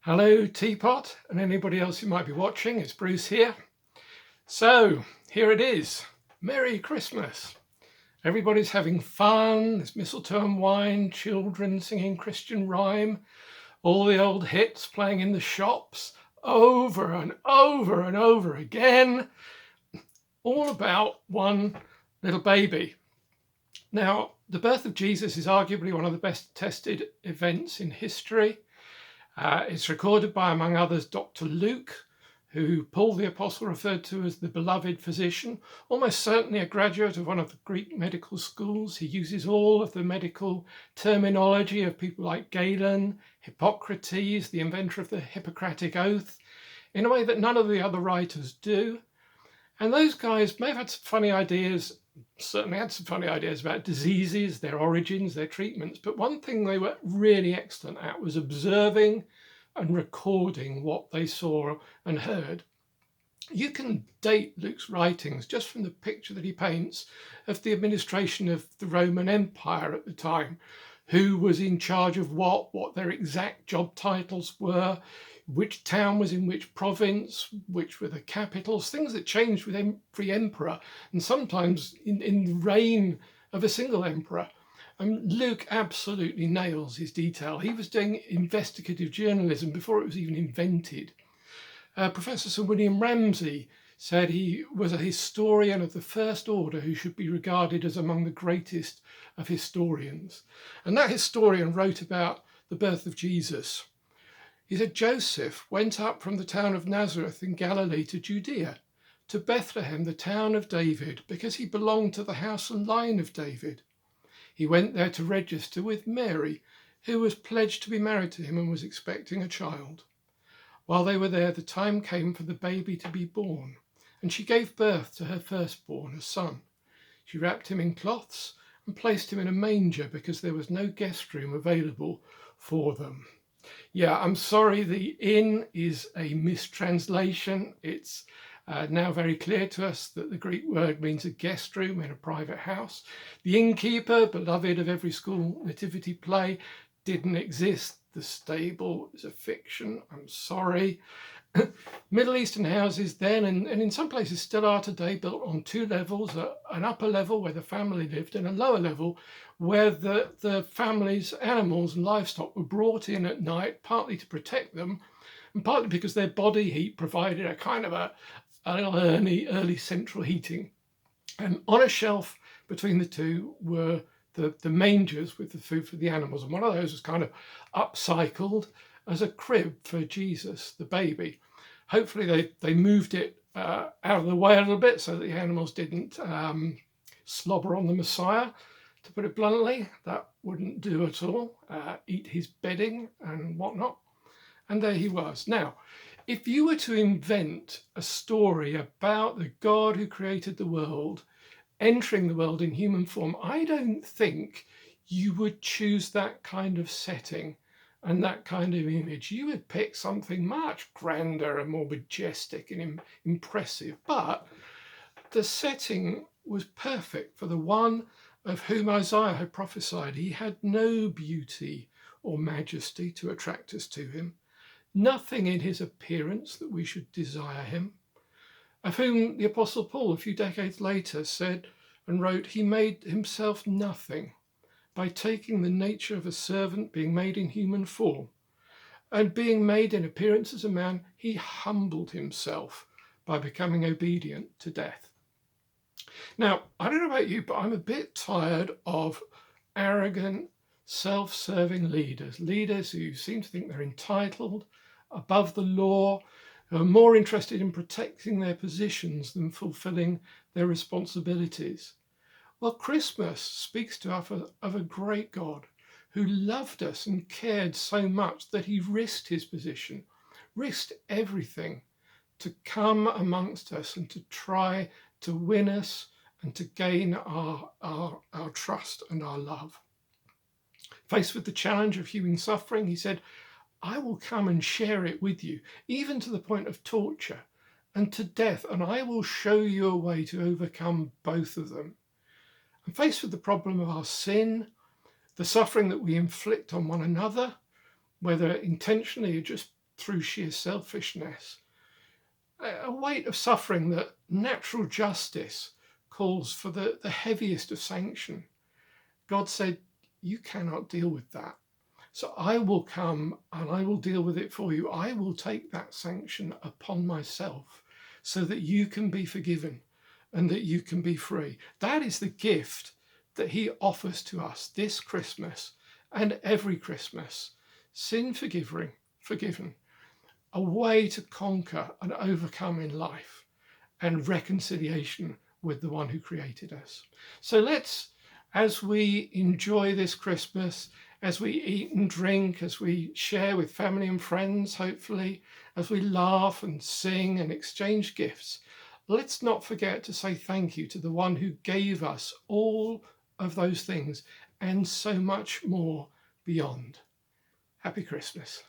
Hello, Teapot, and anybody else who might be watching. It's Bruce here. So, here it is. Merry Christmas. Everybody's having fun. There's mistletoe and wine, children singing Christian rhyme, all the old hits playing in the shops over and over and over again, all about one little baby. Now, the birth of Jesus is arguably one of the best tested events in history. It's recorded by, among others, Dr. Luke, who Paul the Apostle referred to as the beloved physician, almost certainly a graduate of one of the Greek medical schools. He uses all of the medical terminology of people like Galen, Hippocrates, the inventor of the Hippocratic Oath, in a way that none of the other writers do. And those guys may have had some funny ideas, certainly had some funny ideas about diseases, their origins, their treatments. But one thing they were really excellent at was observing and recording what they saw and heard. You can date Luke's writings just from the picture that he paints of the administration of the Roman Empire at the time, who was in charge of what their exact job titles were, which town was in which province, which were the capitals, things that changed with every emperor, and sometimes in the reign of a single emperor. And Luke absolutely nails his detail. He was doing investigative journalism before it was even invented. Professor Sir William Ramsay said he was a historian of the first order who should be regarded as among the greatest of historians. And that historian wrote about the birth of Jesus. He said Joseph went up from the town of Nazareth in Galilee to Judea, to Bethlehem, the town of David, because he belonged to the house and line of David. He went there to register with Mary, who was pledged to be married to him and was expecting a child. While they were there, the time came for the baby to be born, and she gave birth to her firstborn, a son. She wrapped him in cloths and placed him in a manger because there was no guest room available for them. Yeah, I'm sorry, the inn is a mistranslation. It's now very clear to us that the Greek word means a guest room in a private house. The innkeeper, beloved of every school nativity play, didn't exist. The stable is a fiction. I'm sorry. Middle Eastern houses then, and in some places still are today, built on two levels, an upper level where the family lived and a lower level where the family's animals and livestock were brought in at night, partly to protect them and partly because their body heat provided a kind of a little early central heating. And on a shelf between the two were the mangers with the food for the animals. And one of those was kind of upcycled as a crib for Jesus, the baby. Hopefully they moved it out of the way a little bit so that the animals didn't slobber on the Messiah, to put it bluntly. That wouldn't do at all. Eat his bedding and whatnot. And there he was. Now, if you were to invent a story about the God who created the world entering the world in human form, I don't think you would choose that kind of setting and that kind of image. You would pick something much grander and more majestic and impressive. But the setting was perfect for the one of whom Isaiah had prophesied. He had no beauty or majesty to attract us to him, nothing in his appearance that we should desire him, of whom the Apostle Paul, a few decades later, said and wrote, he made himself nothing by taking the nature of a servant, being made in human form, and being made in appearance as a man, he humbled himself by becoming obedient to death. Now, I don't know about you, but I'm a bit tired of arrogant, self-serving leaders who seem to think they're entitled, above the law, who are more interested in protecting their positions than fulfilling their responsibilities. Well, Christmas speaks to us of a great God who loved us and cared so much that he risked his position, risked everything to come amongst us and to try to win us and to gain our trust and our love. Faced with the challenge of human suffering, he said, I will come and share it with you, even to the point of torture and to death, and I will show you a way to overcome both of them. And faced with the problem of our sin, the suffering that we inflict on one another, whether intentionally or just through sheer selfishness. A weight of suffering that natural justice calls for the heaviest of sanction. God said, you cannot deal with that. So I will come and I will deal with it for you. I will take that sanction upon myself so that you can be forgiven and that you can be free. That is the gift that he offers to us this Christmas and every Christmas. Sin forgiven, a way to conquer and overcome in life, and reconciliation with the one who created us. So let's, as we enjoy this Christmas, as we eat and drink, as we share with family and friends, hopefully, as we laugh and sing and exchange gifts, let's not forget to say thank you to the one who gave us all of those things and so much more beyond. Happy Christmas.